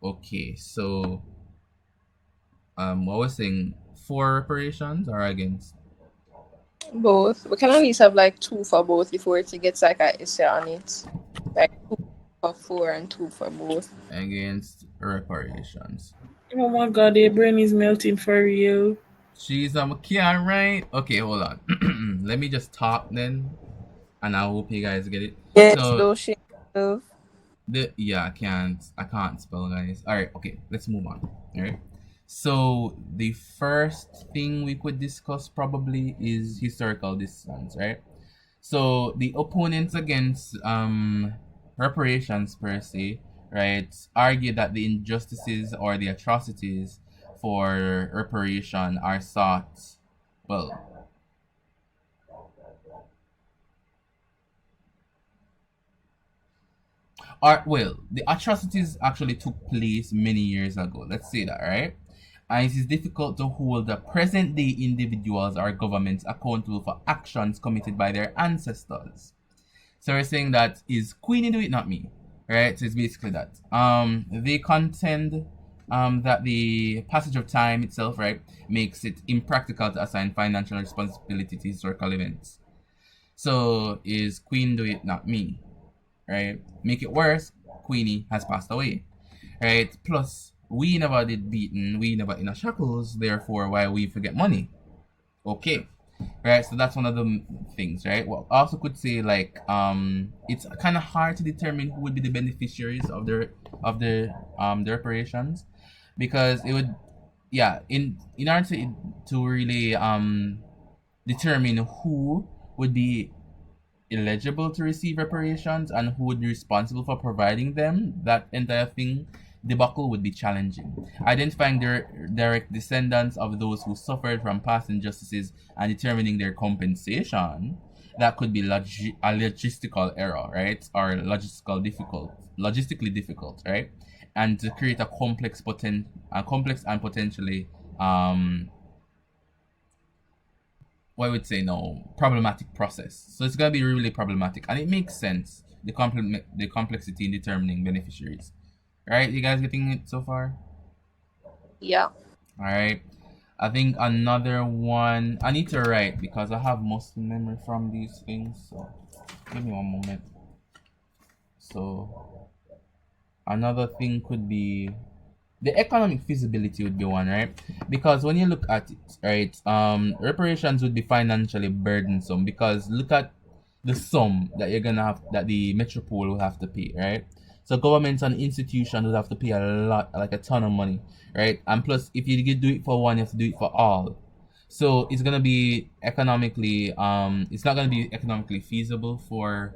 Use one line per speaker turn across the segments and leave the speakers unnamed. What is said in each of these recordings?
Okay, so what was saying, for reparations or against?
Both. We can at least have like two for both before it gets like a essay on it. Like two for four and two for both.
Against reparations.
Oh my god, their brain is melting for real.
Jeez, can't right. Okay, hold on. Let me just talk then, and I hope you guys get it.
Yes,
So
those shit.
I can't spell, guys. All right, okay, let's move on. All right. So the first thing we could discuss probably is historical distance, right? So the opponents against reparations per se, right, argue that the injustices or the atrocities for reparation are sought, well, the atrocities actually took place many years ago. Let's say that, right? And it is difficult to hold the present day individuals or governments accountable for actions committed by their ancestors. So we're saying that is Queenie do it, not me, right? So it's basically that. They contend that the passage of time itself, right, makes it impractical to assign financial responsibility to historical events. So is Queen do it, not me, right? Make it worse, Queenie has passed away, right? Plus, we never did beaten, we never in a shackles, therefore why we forget money. Okay, right? So that's one of the things, right? Well, also could say like it's kind of hard to determine who would be the beneficiaries of the reparations, because it would, yeah, in order to really determine who would be eligible to receive reparations and who would be responsible for providing them, that entire thing debacle would be challenging. Identifying their direct descendants of those who suffered from past injustices and determining their compensation, that could be a logistical error, right? Or logistically difficult, right? And to create a complex and potentially what I would say no problematic process. So it's gonna be really problematic, and it makes sense the complexity in determining beneficiaries. Right, you guys getting it so far?
Yeah.
All right. I think another one I need to write because I have most memory from these things. So give me one moment. So another thing could be the economic feasibility would be one, right? Because when you look at it, right, reparations would be financially burdensome because look at the sum that you're gonna have that the metropole will have to pay, right? So governments and institutions will have to pay a lot, like a ton of money, right? And plus, if you do it for one, you have to do it for all. So it's gonna be economically, it's not gonna be economically feasible for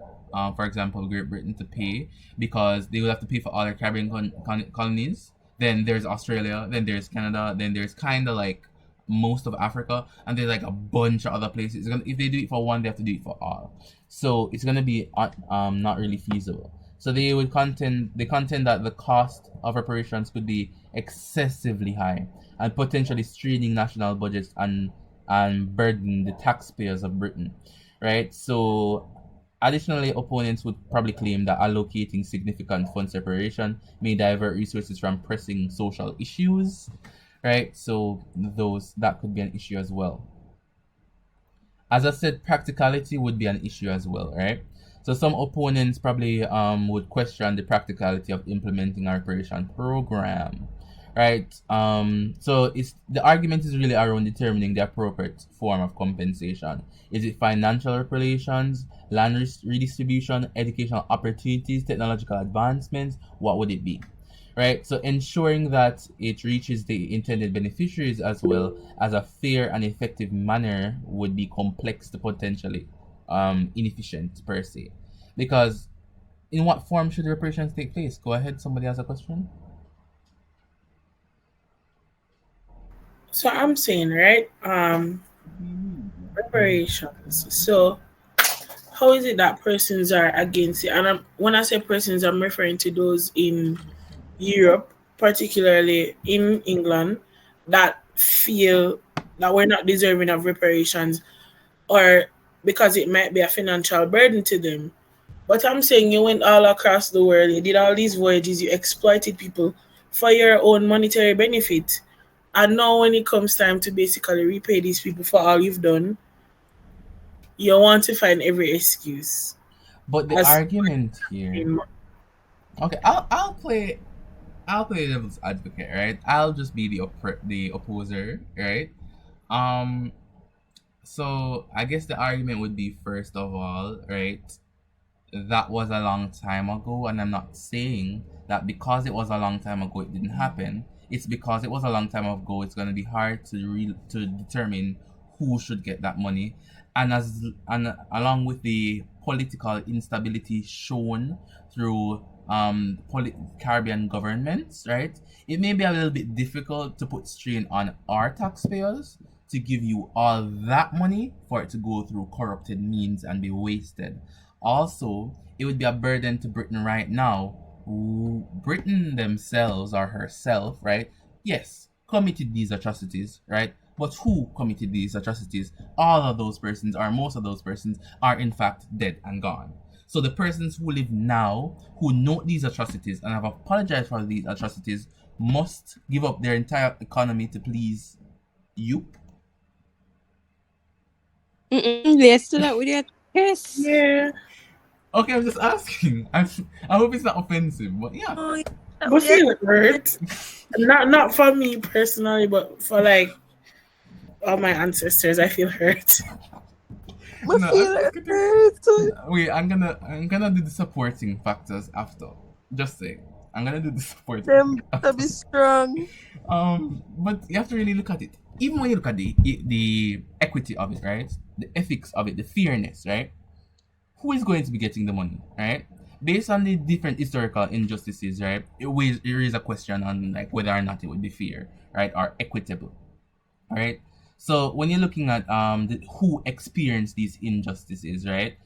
example, Great Britain to pay because they will have to pay for all their Caribbean colonies. Then there's Australia, then there's Canada, then there's kind of like most of Africa, and there's like a bunch of other places. If they do it for one, they have to do it for all. So it's gonna be not really feasible. So they contend that the cost of reparations could be excessively high and potentially straining national budgets and burdening the taxpayers of Britain, right? So additionally, opponents would probably claim that allocating significant fund separation may divert resources from pressing social issues, right? So those that could be an issue as well. As I said, practicality would be an issue as well, right? So some opponents probably would question the practicality of implementing a reparation program, right? So it's the argument is really around determining the appropriate form of compensation. Is it financial reparations, land redistribution, educational opportunities, technological advancements? What would it be? Right, so ensuring that it reaches the intended beneficiaries as well as a fair and effective manner would be complex to potentially inefficient per se. Because in what form should reparations take place? Go ahead, somebody has a question.
So I'm saying, right? Reparations. So how is it that persons are against it? And when I say persons, I'm referring to those in Europe, particularly in England, that feel that we're not deserving of reparations, or because it might be a financial burden to them. But I'm saying you went all across the world, you did all these voyages, you exploited people for your own monetary benefit. And now when it comes time to basically repay these people for all you've done, you want to find every excuse
But the
as
argument here,
in
okay, I'll play devil's advocate, right? I'll just be the opposer, right? Um, so I guess the argument would be, first of all, right? That was a long time ago, and I'm not saying that because it was a long time ago it didn't happen. It's because it was a long time ago. It's gonna be hard to determine who should get that money, and along with the political instability shown through Caribbean governments, right? It may be a little bit difficult to put strain on our taxpayers to give you all that money for it to go through corrupted means and be wasted. Also, it would be a burden to Britain right now. Britain themselves or herself, right? Yes, committed these atrocities, right? But who committed these atrocities? All of those persons, or most of those persons, are in fact dead and gone. So the persons who live now, who know these atrocities and have apologized for these atrocities, must give up their entire economy to please you.
Let's do that with your yes.
yeah.
Okay, I'm just asking. I hope it's not offensive, but yeah.
Oh, yeah.
I feel hurt. Not for me personally, but for like all my ancestors, I feel hurt.
I
No,
feel hurt.
wait, I'm gonna do the supporting factors after. Just say I'm gonna do the supporting.
Them to
after.
be strong.
But you have to really look at it. Even when you look at the equity of it, right? The ethics of it, the fairness, right? Who is going to be getting the money, right? Based on the different historical injustices, right? It raises a question on like whether or not it would be fair, right, or equitable, right? So when you're looking at who experienced these injustices, right?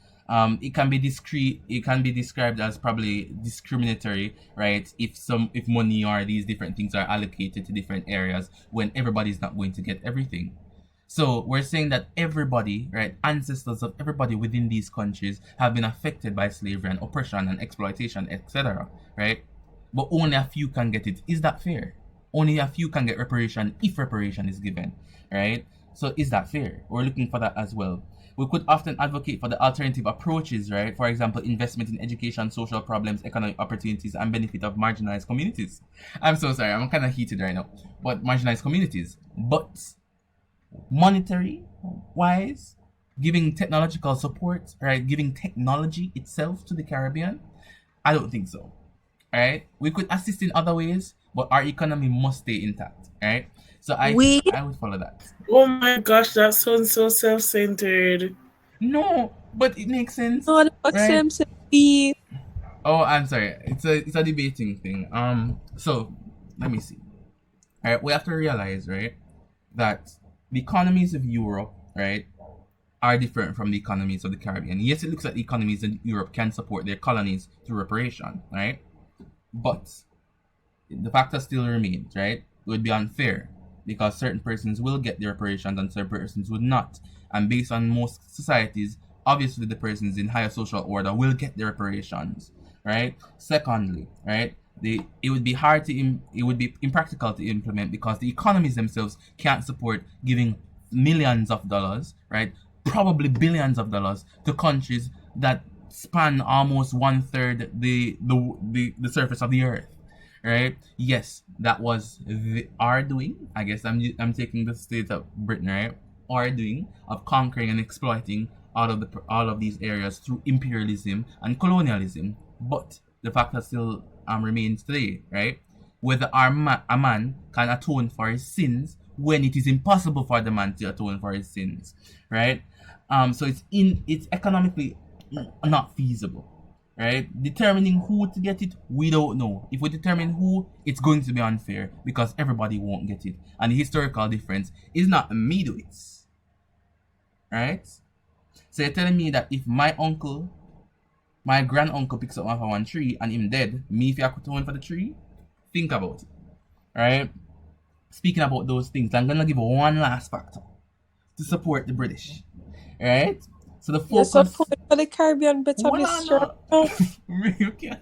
It can be discrete. It can be described as probably discriminatory, right? If money or these different things are allocated to different areas when everybody's not going to get everything. So we're saying that everybody, right, ancestors of everybody within these countries have been affected by slavery and oppression and exploitation, etc., right? But only a few can get it. Is that fair? Only a few can get reparation if reparation is given, right? So is that fair? We're looking for that as well. We could often advocate for the alternative approaches, right? For example, investment in education, social problems, economic opportunities, and benefit of marginalized communities. I'm so sorry, I'm kind of heated right now. But marginalized communities. But monetary wise, giving technological support, right? Giving technology itself to the Caribbean, I don't think so. Right? We could assist in other ways, but our economy must stay intact. Right? So I would follow that.
Oh my gosh, that sounds so self-centered.
No, but it makes sense.
No,
right?
be.
Oh, I'm sorry. It's a debating thing. So let me see. Alright, we have to realize, right, that the economies of Europe, right, are different from the economies of the Caribbean. Yes, it looks like the economies in Europe can support their colonies through reparation, right? But the factor still remains, right? It would be unfair because certain persons will get the reparations and certain persons would not. And based on most societies, obviously the persons in higher social order will get the reparations, right? Secondly, right, it would be it would be impractical to implement because the economies themselves can't support giving millions of dollars, right? Probably billions of dollars to countries that span almost 1/3 the surface of the earth, right? Yes, that was our doing. I guess I'm taking the state of Britain, right? Our doing of conquering and exploiting all of these areas through imperialism and colonialism. But the fact that still remains today, right? Whether a man can atone for his sins when it is impossible for the man to atone for his sins, right? So it's economically not feasible, right? Determining who to get it, we don't know. If we determine who, it's going to be unfair because everybody won't get it. And the historical difference is not me do it, right? So you're telling me that if my grand uncle picks up one tree and him dead, me if I could atone for the tree? Think about it, right? Speaking about those things, I'm gonna give one last factor to support the British, right? So the focus.
Support for the Caribbean better be strong.
You can't.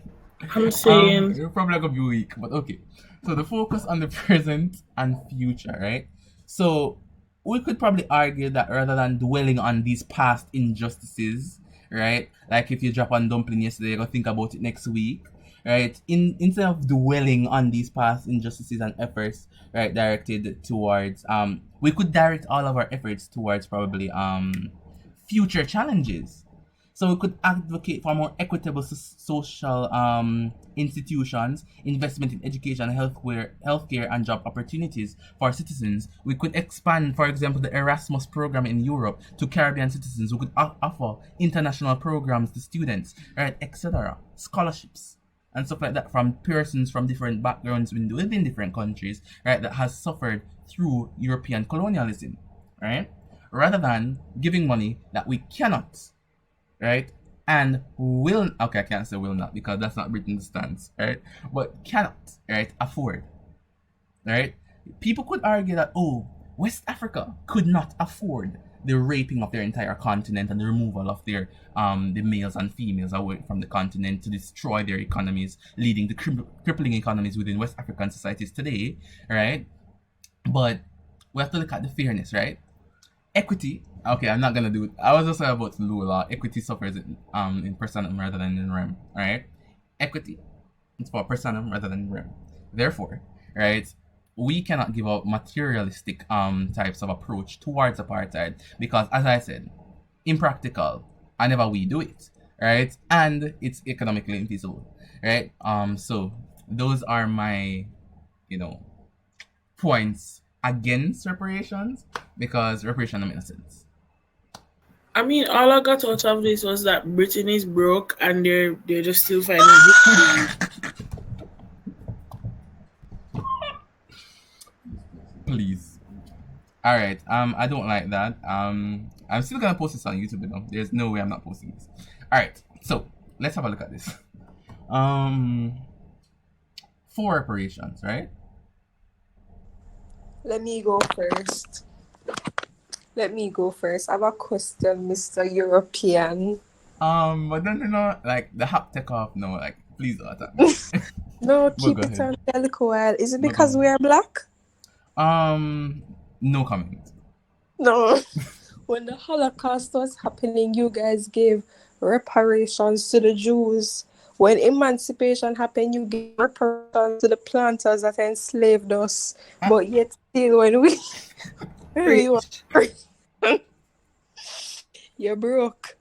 I'm saying,
You're probably gonna be weak, but okay. So the focus on the present and future, right? So we could probably argue that rather than dwelling on these past injustices, right? Like if you drop on dumpling yesterday, you're gonna think about it next week, right? Instead of dwelling on these past injustices and efforts, right, directed towards we could direct all of our efforts towards probably future challenges. So we could advocate for more equitable social institutions, investment in education, healthcare, and job opportunities for citizens. We could expand, for example, the Erasmus program in Europe to Caribbean citizens. We could offer international programs to students, right, etc. Scholarships and stuff like that from persons from different backgrounds within different countries, right, that has suffered through European colonialism, right? Rather than giving money that we cannot, right? And will, okay, I can't say will not because that's not Britain's stance, right? But cannot, right, afford, right? People could argue that, oh, West Africa could not afford the raping of their entire continent and the removal of their the males and females away from the continent to destroy their economies, leading to crippling economies within West African societies today, right? But we have to look at the fairness, right? Equity. Okay, I'm not gonna do it. I was also about to do law. Equity suffers in personam rather than in rem. Alright? Equity. It's for personam rather than rem. Therefore, right, we cannot give out materialistic types of approach towards apartheid because as I said, impractical. And never we do it. Right? And it's economically infeasible. Right? So those are my, you know, points against reparations because reparation don't make no sense.
I mean, all I got out of this was that Britain is broke and they're just still finding it.
Please. Alright, I don't like that. I'm still gonna post this on YouTube though. There's no way I'm not posting this. Alright, so let's have a look at this. Um for reparations, right?
Let me go first. I have a question, Mr. European.
But then like the hap take off, no, like please don't attack me.
No,
But
keep
go
it
ahead.
on a little while. Is it
But
because
go
we are black?
no comment.
No. When the Holocaust was happening, you guys gave reparations to the Jews. When emancipation happened, you gave reparations to the planters that enslaved us. But yet still when we were you're broke.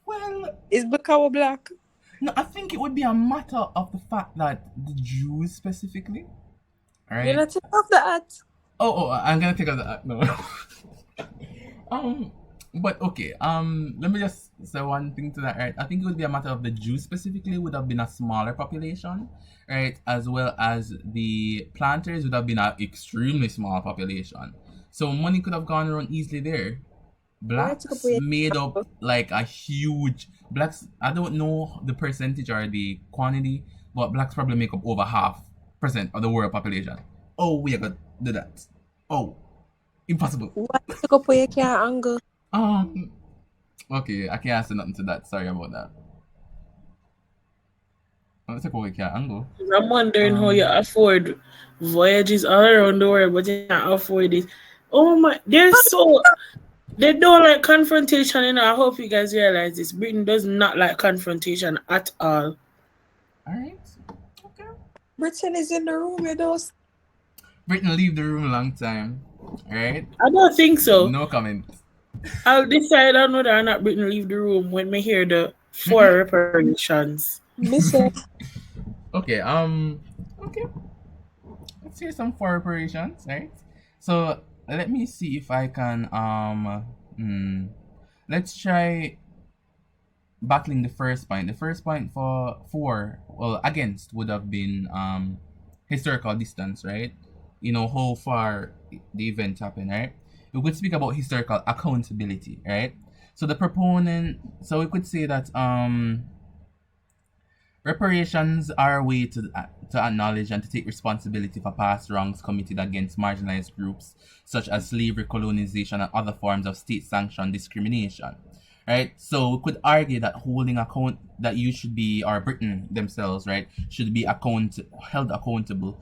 Well,
It's because we're black.
no, I think it would be a matter of the fact that the Jews specifically,
You're
right?
not taking off the hat.
Oh, I'm gonna take out the no. But okay. Let me just say one thing to that, right? I think it would be a matter of the Jews specifically would have been a smaller population, right? As well as the planters would have been an extremely small population. So money could have gone around easily there. Blacks made up like a huge blacks. I don't know the percentage or the quantity, but blacks probably make up over 0.5% of the world population. Oh, we are gonna do that. Oh, impossible.
What took up where you can't angle?
Okay, I can't answer nothing to that. Sorry about that. Let's take away cat angle.
I'm wondering how you afford voyages all around the world, but you can't afford it. Oh my, they don't like confrontation, you know. I hope you guys realize this. Britain does not like confrontation at all.
Alright. Okay.
Britain is in the room with us.
Britain leave the room a long time. Alright?
I don't think so.
No comment.
I'll decide on whether or not Britain leave the room when we hear the 4 reparations.
Listen.
Okay, okay. Let's hear some 4 reparations, right? So let me see if I can let's try battling the first point. The first point for well against would have been historical distance, right? You know how far the event happened, right? We could speak about historical accountability, right? So the proponent, so we could say that reparations are a way to acknowledge and to take responsibility for past wrongs committed against marginalized groups, such as slavery, colonization, and other forms of state-sanctioned discrimination. right? So we could argue that holding account that you should be, or Britain themselves, right, should be held accountable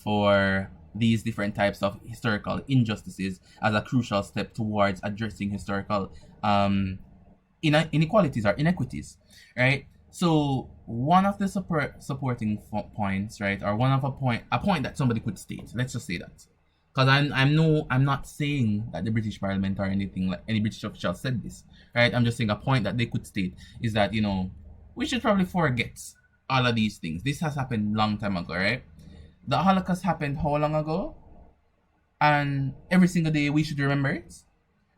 for these different types of historical injustices as a crucial step towards addressing historical inequalities or inequities, right? So one of the supporting points, right, or one of a point that somebody could state. Let's just say that, because I'm not saying that the British Parliament or anything like any British official said this, right? I'm just saying a point that they could state is that we should probably forget all of these things. This has happened long time ago, right? The Holocaust happened how long ago? And every single day we should remember it,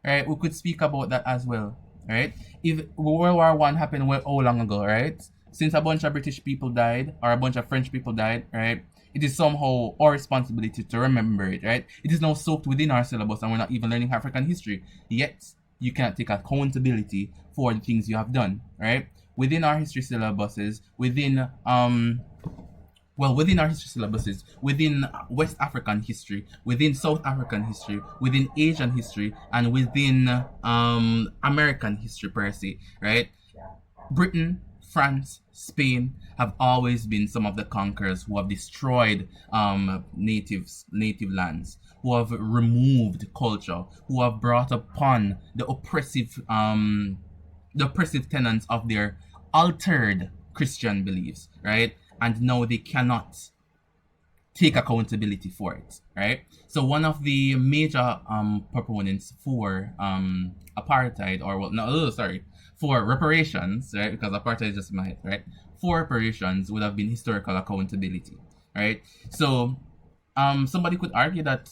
right? We could speak about that as well, right? If World War I happened how long ago, right? Since a bunch of British people died or a bunch of French people died, right? It is somehow our responsibility to remember it, right? It is now soaked within our syllabus and we're not even learning African history. Yet, you cannot take accountability for the things you have done, right? Within our history syllabuses, within our history syllabuses, within West African history, within South African history, within Asian history, and within American history per se, right? Britain, France, Spain have always been some of the conquerors who have destroyed native lands, who have removed culture, who have brought upon the oppressive tenets of their altered Christian beliefs, right? And now they cannot take accountability for it, right? So one of the major proponents for apartheid, or well, no, sorry, for reparations, right? Because apartheid is just my right. For reparations would have been historical accountability, right? So somebody could argue that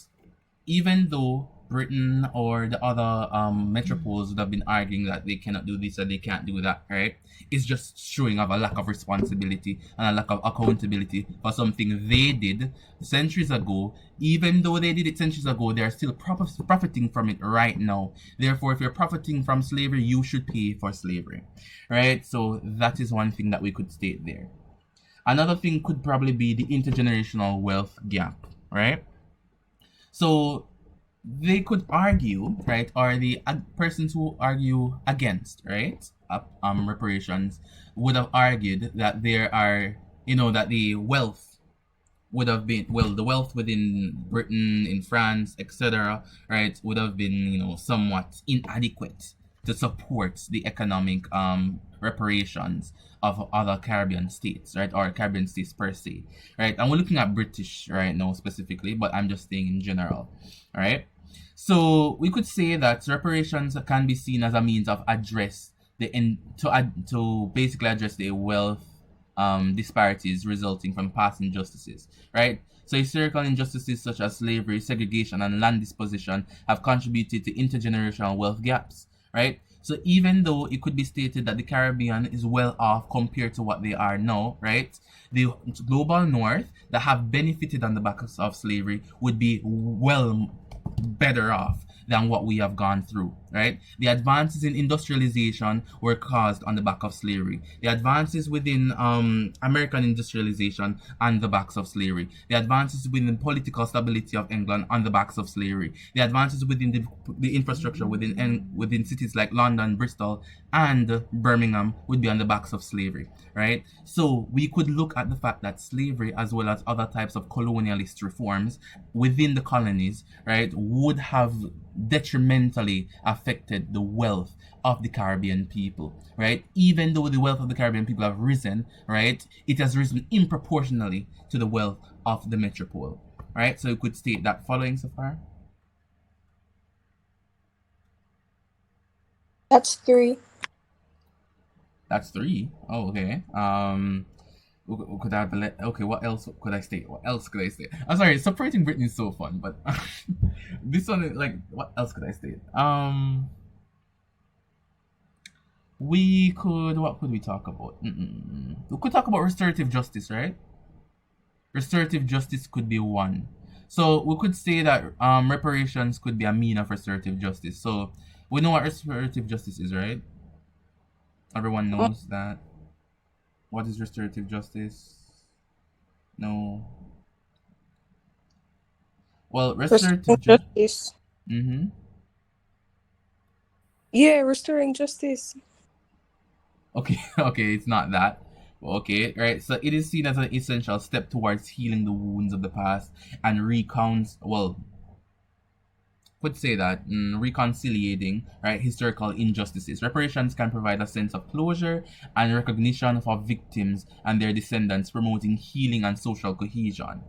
even though Britain or the other metropoles would have been arguing that they cannot do this or they can't do that, right? It's just showing of a lack of responsibility and a lack of accountability for something they did centuries ago. Even though they did it centuries ago, they are still profiting from it right now. Therefore, if you're profiting from slavery, you should pay for slavery, right? So that is one thing that we could state there. Another thing could probably be the intergenerational wealth gap, right? So they could argue, right, or the persons who argue against, right, reparations would have argued that there are, that the wealth would have been, well, the wealth within Britain, in France, etc., right, would have been, somewhat inadequate to support the economic reparations of other Caribbean states, right, or Caribbean states per se, right? And we're looking at British right now specifically, but I'm just saying in general, right? So we could say that reparations can be seen as a means of address to basically address the wealth disparities resulting from past injustices, right? So historical injustices such as slavery, segregation, and land disposition have contributed to intergenerational wealth gaps, right? So even though it could be stated that the Caribbean is well off compared to what they are now, right? The global north that have benefited on the back of slavery would be well better off than what we have gone through, right? The advances in industrialization were caused on the back of slavery. The advances within American industrialization on the backs of slavery. The advances within political stability of England on the backs of slavery. The advances within the infrastructure within cities like London, Bristol, and Birmingham would be on the backs of slavery, right? So we could look at the fact that slavery, as well as other types of colonialist reforms within the colonies, right, would have detrimentally affected the wealth of the Caribbean people, right? Even though the wealth of the Caribbean people have risen, right, it has risen improportionally to the wealth of the metropole, right? So you could state that. Following so far?
That's 3.
That's 3. Oh, okay. Could I okay, what else could I state? What else could I state? I'm sorry, separating Britney is so fun, but this one is like, what else could I state? What could we talk about? We could talk about restorative justice, right? Restorative justice could be one. So we could say that reparations could be a mean of restorative justice. So we know what restorative justice is, right? Everyone knows that. What is restorative justice? No. Well, restorative
Restorative
justice.
justice.
Mm-hmm.
Yeah, restoring justice.
Okay, okay, it's not that. Okay, right. So it is seen as an essential step towards healing the wounds of the past and recounts, well, would say that reconciliating right historical injustices. Reparations can provide a sense of closure and recognition for victims and their descendants, promoting healing and social cohesion.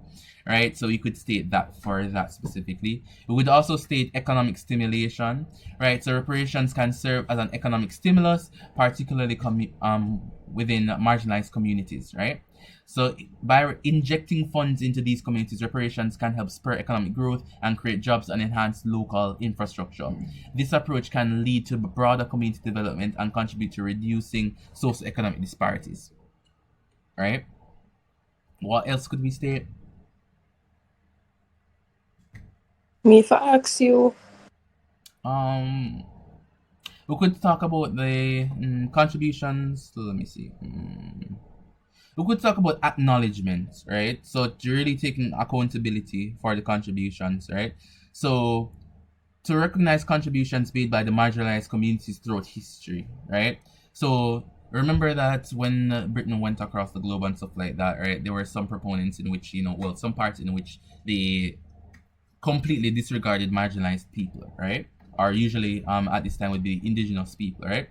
Right, so we could state that for that specifically. We would also state economic stimulation. Right, so reparations can serve as an economic stimulus, particularly within marginalized communities. Right, so by injecting funds into these communities, reparations can help spur economic growth and create jobs and enhance local infrastructure. This approach can lead to broader community development and contribute to reducing socioeconomic disparities. Right? What else could we state?
Me if I ask you,
Um, we could talk about the contributions. Let me see. We could talk about acknowledgement, right? So really taking accountability for the contributions, right? So to recognize contributions made by the marginalized communities throughout history, right? So remember that when Britain went across the globe and stuff like that, right? There were some proponents in which, well, some parts in which they completely disregarded marginalized people, right? Or usually at this time would be indigenous people, right?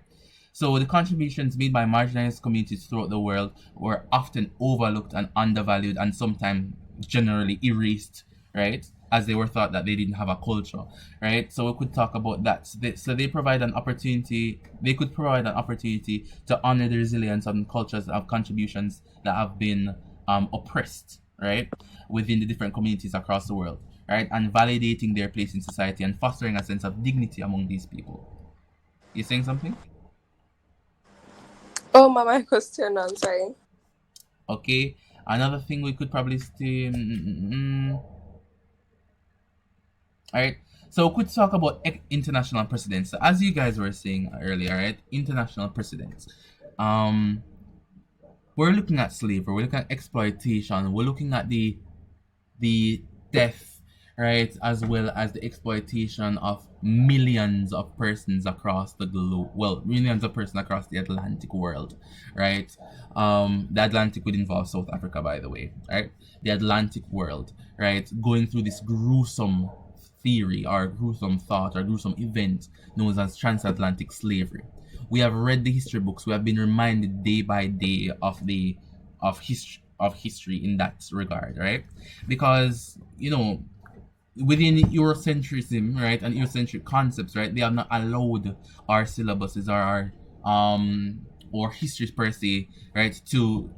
So the contributions made by marginalized communities throughout the world were often overlooked and undervalued and sometimes generally erased, right? As they were thought that they didn't have a culture, right? So we could talk about that. So they provide an opportunity, they could provide an opportunity to honor the resilience of cultures of contributions that have been oppressed, right? Within the different communities across the world, right? And validating their place in society and fostering a sense of dignity among these people. You saying something?
oh, my question, I'm sorry.
Okay. Another thing we could probably say. All right. So we could talk about international precedents. So as you guys were saying earlier, right? International precedents. Um, we're looking at slavery. We're looking at exploitation. We're looking at the death, right, as well as the exploitation of millions of persons across the globe. Well, millions of persons across the Atlantic world, right? The Atlantic would involve South Africa, by the way, right? The Atlantic world, right, going through this gruesome theory or gruesome thought or gruesome event known as transatlantic slavery. We have read the history books. We have been reminded day by day of history in that regard, right? Because within Eurocentrism, right, and Eurocentric concepts, right, they have not allowed our syllabuses or histories per se, right, to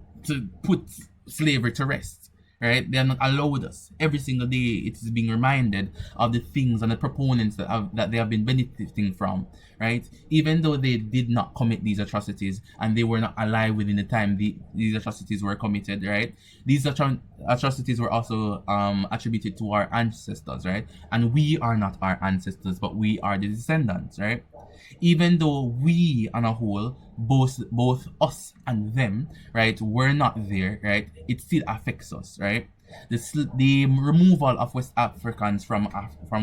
put slavery to rest. Right, they have not allowed us. Every single day, it is being reminded of the things and the proponents that they have been benefiting from. Right, even though they did not commit these atrocities and they were not alive within the time these atrocities were committed. Right, these atrocities were also attributed to our ancestors. Right, and we are not our ancestors, but we are the descendants. Right, even though we on a whole, both us and them, right, were not there, right, it still affects us, right? The removal of West Africans from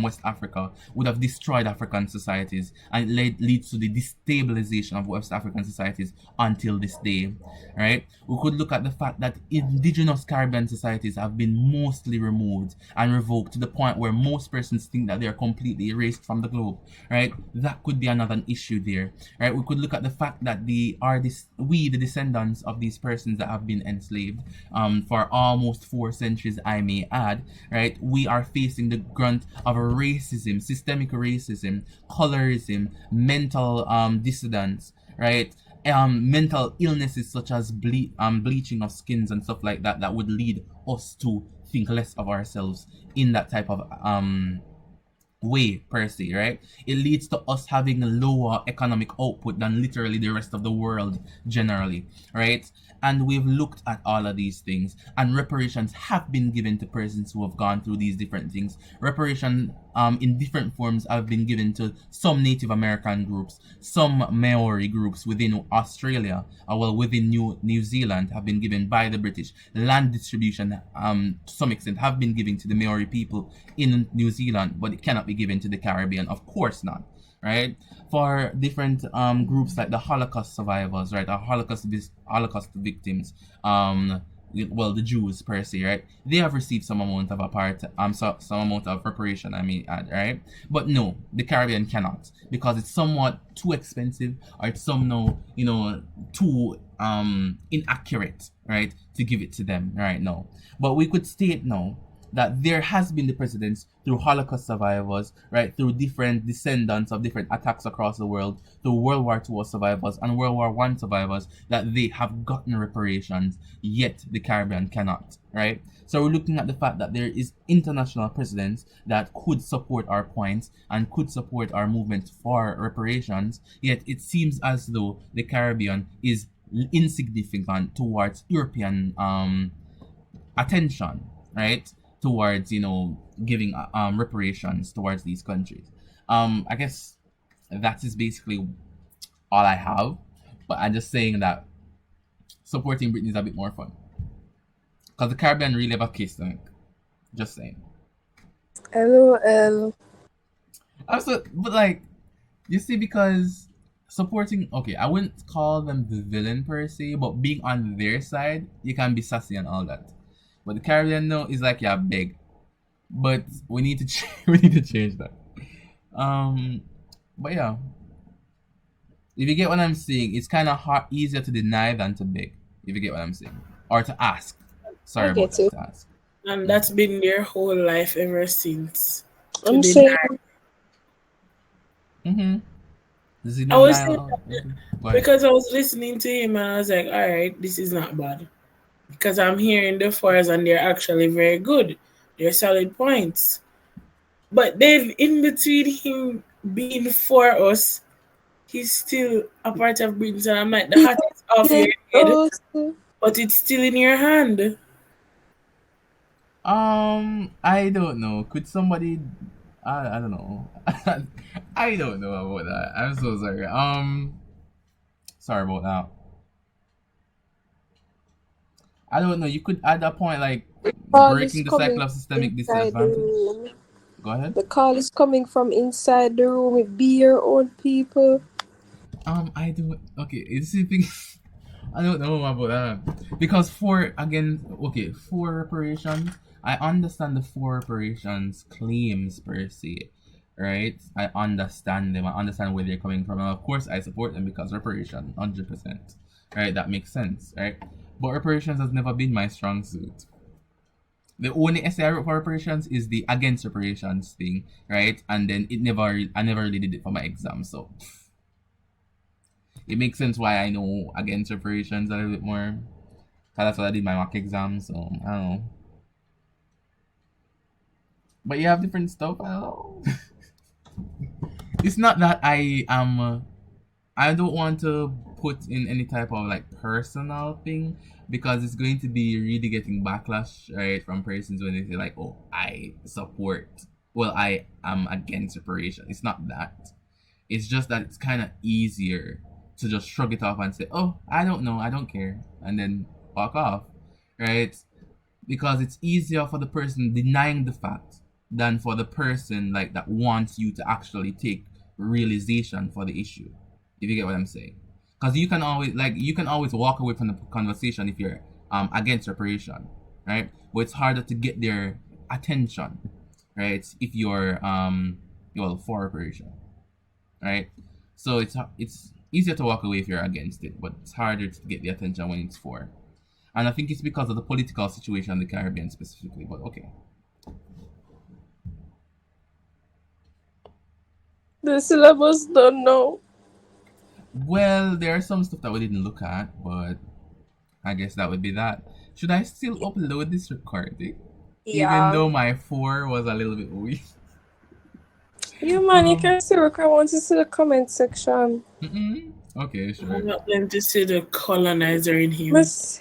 West Africa would have destroyed African societies and leads to the destabilization of West African societies until this day, right? We could look at the fact that indigenous Caribbean societies have been mostly removed and revoked to the point where most persons think that they are completely erased from the globe, right? That could be another issue there, right? We could look at the fact that we, the descendants of these persons that have been enslaved, for almost 4 centuries, I may add, right? We are facing the brunt of racism, systemic racism, colorism, mental dissidence, right? Mental illnesses such as bleaching of skins and stuff like that would lead us to think less of ourselves in that type of way per se, right? It leads to us having a lower economic output than literally the rest of the world generally, right? And we've looked at all of these things, and reparations have been given to persons who have gone through these different things. Reparation in different forms have been given to some Native American groups, some Maori groups within Australia, within New Zealand have been given by the British. Land distribution, to some extent, have been given to the Maori people in New Zealand, but it cannot be given to the Caribbean, of course not. right? For different groups like the Holocaust survivors, right, or Holocaust victims, well, the Jews per se, right? They have received some amount of some amount of reparation, I mean, add, right? But no, the Caribbean cannot because it's somewhat too expensive, or it's somehow, too inaccurate, right, to give it to them right now. But we could state now that there has been the precedents through Holocaust survivors, right, through different descendants of different attacks across the world, through World War II survivors and World War One survivors, that they have gotten reparations, yet the Caribbean cannot, right? So we're looking at the fact that there is international precedents that could support our points and could support our movement for reparations, yet it seems as though the Caribbean is insignificant towards European attention, right? Towards giving reparations towards these countries. I guess that is basically all I have. But I'm just saying that supporting Britney is a bit more fun because the Caribbean really have a case, I think. Just saying.
LOL.
Also, but like, you see, because supporting, okay, I wouldn't call them the villain per se, but being on their side, you can be sassy and all that. But the Caribbean, no, is like, yeah, big. But we need to we need to change that. But yeah, if you get what I'm saying, it's kind of easier to deny than to beg. If you get what I'm saying, or to ask.
I
Sorry about
get
that.
you.
To ask.
And that's been their whole life ever since. To
I'm
deny.
saying,
Mm-hmm. This is
I was saying
denial. Okay. Go ahead.
because I was listening to him and I was like, all right, this is not bad. Because I'm hearing the fours and they're actually very good. They're solid points. But then in between him being for us, he's still a part of Britain. And I'm like, the hat is off your head,
oh,
but it's still in your hand.
I don't know. Could somebody? I don't know. I don't know about that. I'm so sorry. Sorry about that. I don't know. You could add a point like
call is
breaking the cycle
coming
of systemic
inside the
disadvantage.
room.
Go ahead.
The call is coming from inside the room. It be your own people.
I do. Okay, it's the thing. I don't know about that because for reparations, I understand the for reparations claims per se, right? I understand them. I understand where they're coming from, and of course, I support them because reparation, 100%, right? That makes sense, right? But reparations has never been my strong suit. The only essay I wrote for reparations is the against reparations thing, right? And then I never really did it for my exam, so it makes sense why I know against reparations a little bit more. Cause that's what I did my mock exam, so I don't know. But you have different stuff. I don't know. It's not that I am. I don't want to put in any type of like personal thing because it's going to be really getting backlash, right, from persons when they say like, "Oh, I support." Well, I am against reparation. It's not that. It's just that it's kind of easier to just shrug it off and say, "Oh, I don't know, I don't care," and then walk off, right? Because it's easier for the person denying the fact than for the person like that wants you to actually take realization for the issue. If you get what I'm saying, because you can always walk away from the conversation if you're against reparation, right? But it's harder to get their attention, right? If you're for reparation, right? So it's easier to walk away if you're against it, but it's harder to get the attention when it's for. And I think it's because of the political situation in the Caribbean specifically. But okay.
The syllabus don't know.
Well, there are some stuff that we didn't look at, but I guess that would be that. Should I still upload this recording? Even
Yeah.
though my 4 was a little bit weak.
You man, you can see what I want to see the comment section.
Okay, sure.
I'm not going to see the colonizer in him.
Miss